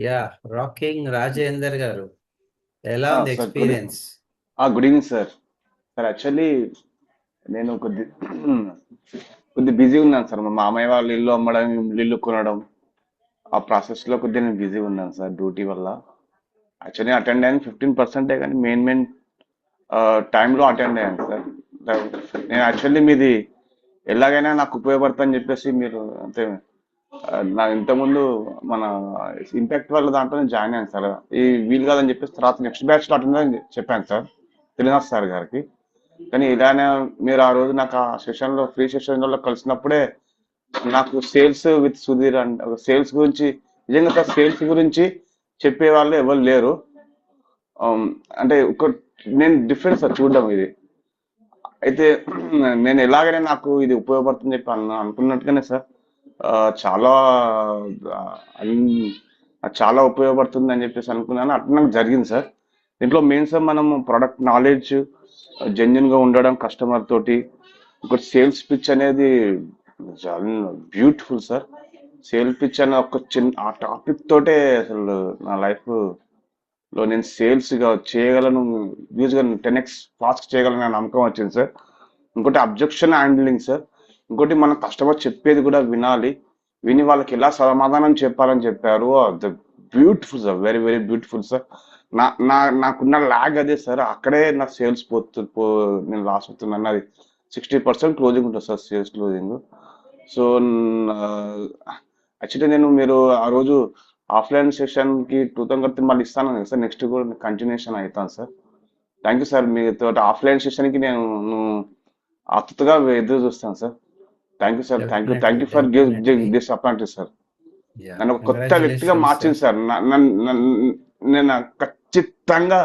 Yeah, rocking Rajender గారు, ఎలా ఉంది sir experience? Good evening sir. Sir actually నేను కొద్ది బిజీ ఉన్నాను సార్. మా మామయ్య వాళ్ళు ఇల్లు అమ్మడం, ఇల్లు కొనడం, ఆ ప్రాసెస్లో కొద్దిగా నేను బిజీ ఉన్నాను సార్ డ్యూటీ వల్ల. యాక్చువల్లీ అటెండ్ అయ్యాను 15%, కానీ మెయిన్ టైంలో అటెండ్ అయ్యాను సార్. నేను యాక్చువల్లీ మీది ఎలాగైనా నాకు ఉపయోగపడుతుందని చెప్పేసి మీరు అంటే నా ఇంతకుముందు మన ఇంపాక్ట్ వాళ్ళ దాంట్లో నేను జాయిన్ అయ్యాను సార్. ఈ వీలు కాదని చెప్పేసి తర్వాత నెక్స్ట్ బ్యాచ్ లో అటెండ్ అని చెప్పాను సార్ శ్రీనివాస్ సార్ గారికి. కానీ ఇలానే మీరు ఆ రోజు నాకు ఆ సెషన్ లో ఫ్రీ సెషన్ లో కలిసినప్పుడే నాకు sales with Sudheer and sales గురించి, నిజంగా సార్ సేల్స్ గురించి చెప్పే వాళ్ళు ఎవరు లేరు. Um, అంటే ఒక నేను డిఫరెన్స్ సార్ చూడడం ఇది. అయితే నేను ఎలాగైనా నాకు ఇది ఉపయోగపడుతుంది చెప్పి అనుకున్నట్టుగానే సార్ ఆ, చాలా ఆ, అన్- నాకు చాలా ఉపయోగపడుతుంది అని చెప్పేసి అనుకున్నాను. అట్లా నాకు జరిగింది సార్. దీంట్లో మెయిన్ సార్ మనం ప్రొడక్ట్ నాలెడ్జ్ జెన్యున్ గా ఉండడం కస్టమర్ తోటి. ఒక సేల్స్ పిచ్ అనేది చాలా బ్యూటిఫుల్ సార్. సేల్స్ పిచ్ అనే ఒక చిన్న ఆ టాపిక్ తోటే అసలు నా లైఫ్ లో నేను సేల్స్ గా చేయగలను, ఈజీగా 10x ఫాస్ట్ చేయగలను నమ్మకం వచ్చింది సార్. ఇంకోటి అబ్జెక్షన్ హ్యాండ్లింగ్ సార్. ఇంకోటి మన కస్టమర్ చెప్పేది కూడా వినాలి, విని వాళ్ళకి ఎలా సమాధానం చెప్పాలని చెప్పారు. The beautiful sir, very very beautiful sir. నాకున్న లాగ్ అదే సార్. అక్కడే నా సేల్స్ నేను లాస్ అవుతున్నాను. అది 60% క్లోజింగ్ ఉంటుంది sir, sales closing. So actually మీరు ఆ రోజు ఆఫ్లైన్ సెషన్ కి 2000 కడితే మళ్ళీ ఇస్తాను కదా సార్. నెక్స్ట్ కూడా కంటిన్యూషన్ అవుతాను సార్. Thank you sir. మీతో ఆఫ్లైన్ సెషన్ కి నేను ఆతృతగా ఎదురు చూస్తాను sir. Thank you sir. Definitely, thank you for definitely. This appoint sir. Yeah, నన్ను ఒక కొత్త వ్యక్తిగా కంగ్రాచులేషన్స్ మార్చింది సార్. సార్. నేను ఖచ్చితంగా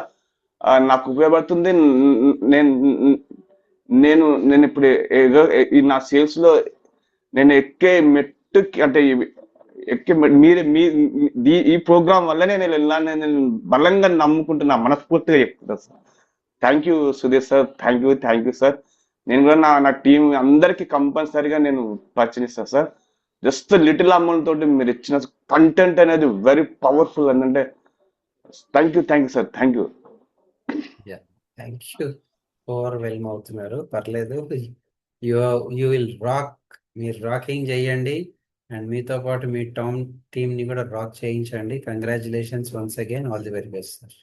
నాకు ఉపయోగపడుతుంది. నేను నేను నేను ఇప్పుడు ఈ నా సేల్స్ లో నేను ఎక్కే మెట్టుకి అంటే ఎక్కే మీరు మీ ఈ ప్రోగ్రామ్ వల్ల నేను వెళ్ళాలని నేను బలంగా నమ్ముకుంటున్నా, మనస్ఫూర్తిగా చెప్తున్నా sir. Thank you Sudheer sir. Thank you sir. నేను కూడా నా టీం అందరికి కంపల్సరీగా నేను పరిచయిస్తాను సార్. జస్ట్ లిటిల్ అమౌంట్ తోటి మీరు ఇచ్చిన కంటెంట్ అనేది వెరీ పవర్ఫుల్. అంటే thank you sir. Thank you. Yeah, thank you. Overwhelm అవుతున్నారు, పర్లేదు. You you will rock. మీరు రాకింగ్ చేయండి, అండ్ మీతో పాటు మీ టీమ్ ని కూడా రాక్ చేయించండి. Congratulations once again, all the very best sir.